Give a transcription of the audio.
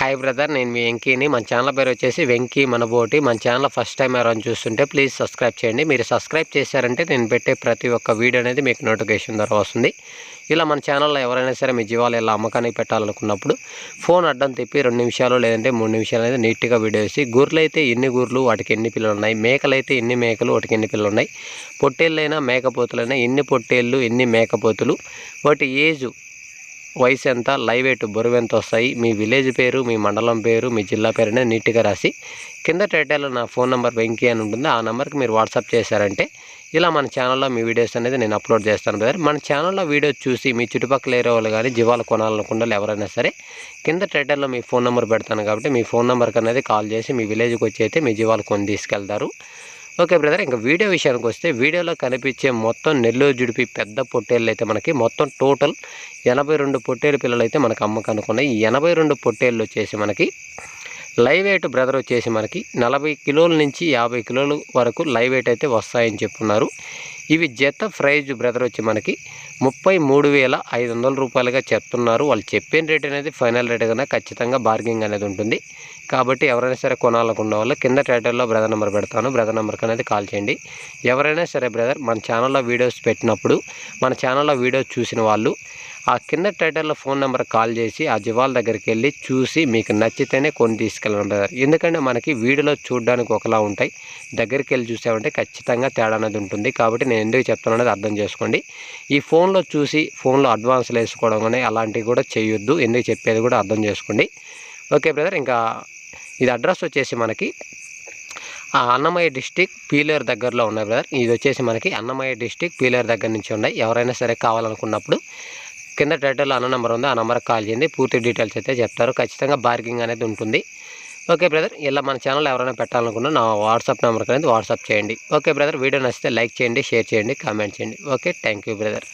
Hi brother, నేను మీ వెంకీని. మన channel పేరు వచ్చేసి వెంకీ మనబోటి. మన ఛానల్ ఫస్ట్ టైం ఎవరైనా చూస్తుంటే ప్లీజ్ సబ్స్క్రైబ్ చేయండి. మీరు సబ్స్క్రైబ్ చేశారంటే నేను పెట్టే ప్రతి ఒక్క వీడియో అనేది మీకు నోటిఫికేషన్ ద్వారా వస్తుంది. ఇలా మన ఛానల్లో ఎవరైనా సరే మీ జీవాలు ఇలా అమ్మకానికి పెట్టాలనుకున్నప్పుడు ఫోన్ అడ్డం తిప్పి 2 నిమిషాలు లేదంటే 3 నిమిషాలు అనేది నీట్గా వీడియో వేసి, గూర్లు అయితే ఎన్ని గూర్లు వాటికి ఎన్ని పిల్లలు ఉన్నాయి, మేకలు అయితే ఎన్ని మేకలు వాటికి ఎన్ని పిల్లలు ఉన్నాయి, పొట్టేళ్ళైనా మేకపోతులైనా ఎన్ని పొట్టేళ్ళు ఎన్ని మేకపోతులు, వాటి ఏజు వయసు ఎంత, లైవ్ వెయిట్ బరువు ఎంత వస్తాయి, మీ విలేజ్ పేరు, మీ మండలం పేరు, మీ జిల్లా పేరు అనేది నీట్గా రాసి కింద టైటిల్లో నా ఫోన్ నెంబర్ వెంకీ అని ఉంటుంది. ఆ నెంబర్కి మీరు వాట్సాప్ చేశారంటే ఇలా మన ఛానల్లో మీ వీడియోస్ అనేది నేను అప్లోడ్ చేస్తాను బ్రదర్. మన ఛానల్లో వీడియోస్ చూసి మీ చుట్టుపక్కల ఏరే వాళ్ళు కానీ జీవాలు కొనాలనుకున్న ఎవరైనా సరే కింద టైటిల్లో మీ ఫోన్ నెంబర్ పెడతాను కాబట్టి మీ ఫోన్ నెంబర్కి అనేది కాల్ చేసి మీ విలేజ్కి వచ్చి అయితే మీ జీవాలు కొని తీసుకెళ్తారు. ఓకే బ్రదర్, ఇంకా వీడియో విషయానికి వస్తే వీడియోలో కనిపించే మొత్తం నెల్లూరు జుడిపి పెద్ద పొట్టేళ్ళు అయితే మనకి మొత్తం టోటల్ 82 పొట్టేలు పిల్లలు అయితే మనకు అమ్మకానికి ఉన్నాయి. ఈ 82 పొట్టేళ్ళు వచ్చేసి మనకి లైవ్ వెయిట్ బ్రదర్ వచ్చేసి మనకి 40 కిలోల నుంచి 50 కిలోల వరకు లైవ్ వెయిట్ అయితే వస్తాయని చెప్పున్నారు. ఇవి జత ప్రైజ్ బ్రదర్ వచ్చి మనకి 33,500 రూపాయలుగా చెప్తున్నారు. వాళ్ళు చెప్పిన రేట్ అనేది ఫైనల్ రేట్ కన్నా ఖచ్చితంగా బార్గింగ్ అనేది ఉంటుంది. కాబట్టి ఎవరైనా సరే కొనాలనుకున్న వాళ్ళు కింద టైటిల్లో బ్రదర్ నెంబర్ పెడతాను, బ్రదర్ నెంబర్కి అనేది కాల్ చేయండి. ఎవరైనా సరే బ్రదర్ మన ఛానల్లో వీడియోస్ పెట్టినప్పుడు మన ఛానల్లో వీడియోస్ చూసిన వాళ్ళు ఆ కింద టైటిల్లో ఫోన్ నెంబర్ కాల్ చేసి ఆ జీవాల దగ్గరికి వెళ్ళి చూసి మీకు నచ్చితేనే కొని తీసుకెళ్ళండి బ్రదర్. ఎందుకంటే మనకి వీడియోలో చూడడానికి ఒకలా ఉంటాయి, దగ్గరికి వెళ్ళి చూసామంటే ఖచ్చితంగా తేడా అనేది ఉంటుంది. కాబట్టి నేను ఎందుకు చెప్తాను అనేది అర్థం చేసుకోండి. ఈ ఫోన్లో చూసి ఫోన్లో అడ్వాన్స్లు వేసుకోవడం కానీ అలాంటివి కూడా చేయొద్దు. ఎందుకు చెప్పేది కూడా అర్థం చేసుకోండి. ఓకే బ్రదర్, ఇంకా ఇది అడ్రస్ వచ్చేసి మనకి అన్నమయ్య డిస్టిక్ పీలేరు దగ్గరలో ఉన్నాయి బ్రదర్. ఇది వచ్చేసి మనకి అన్నమయ్య డిస్టిక్ పీలేరు దగ్గర నుంచి ఉన్నాయి. ఎవరైనా సరే కావాలనుకున్నప్పుడు కింద టైటిల్లో అన్న నెంబర్ ఉంది, ఆ నెంబర్కి కాల్ చేయండి. పూర్తి డీటెయిల్స్ అయితే చెప్తారు. ఖచ్చితంగా బార్గింగ్ అనేది ఉంటుంది. ఓకే బ్రదర్, ఇలా మన ఛానల్ ఎవరైనా పెట్టాలనుకున్నా నా వాట్సాప్ నెంబర్కి అనేది వాట్సాప్ చేయండి. ఓకే బ్రదర్, వీడియో నచ్చితే లైక్ చేయండి, షేర్ చేయండి, కామెంట్ చేయండి. Okay, thank you brother.